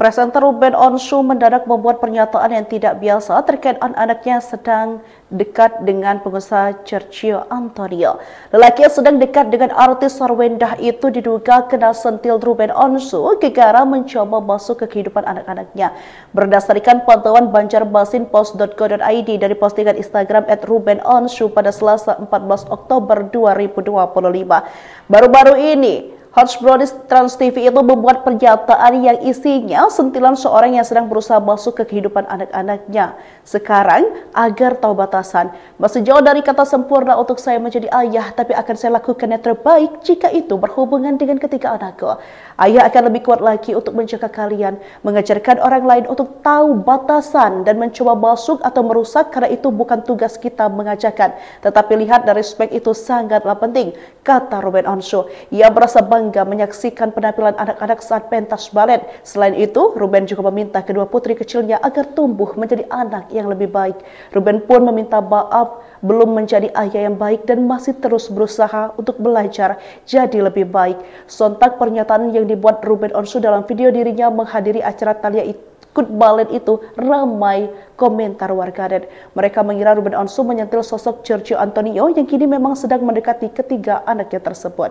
Presenter Ruben Onsu mendadak membuat pernyataan yang tidak biasa terkait anak-anaknya sedang dekat dengan pengusaha Sergio Antonio. Lelaki yang sedang dekat dengan artis Sarwendah itu diduga kena sentil Ruben Onsu gara-gara mencoba masuk ke kehidupan anak-anaknya. Berdasarkan pantauan banjarmasinpost.co.id dari postingan Instagram @rubenonsu pada Selasa 14 Oktober 2025. Baru-baru ini, host Brownies Trans TV itu membuat pernyataan yang isinya sentilan seorang yang sedang berusaha masuk ke kehidupan anak-anaknya sekarang agar tahu batasan. Masih jauh dari kata sempurna untuk saya menjadi ayah, tapi akan saya lakukan yang terbaik jika itu berhubungan dengan ketiga anakku. Ayah akan lebih kuat lagi untuk menjaga kalian, mengajarkan orang lain untuk tahu batasan dan mencoba masuk atau merusak karena itu bukan tugas kita mengajarkan. Tetapi lihat dan respek itu sangatlah penting, kata Ruben Onsu. Ia merasa bangga menyaksikan penampilan anak-anak saat pentas balet. Selain itu, Ruben juga meminta kedua putri kecilnya agar tumbuh menjadi anak yang lebih baik. Ruben pun meminta maaf belum menjadi ayah yang baik dan masih terus berusaha untuk belajar jadi lebih baik. Sontak pernyataan yang dibuat Ruben Onsu dalam video dirinya menghadiri acara Thalia ikut balet itu ramai komentar warganet. Mereka mengira Ruben Onsu menyentil sosok Sergio Antonio yang kini memang sedang mendekati ketiga anaknya tersebut.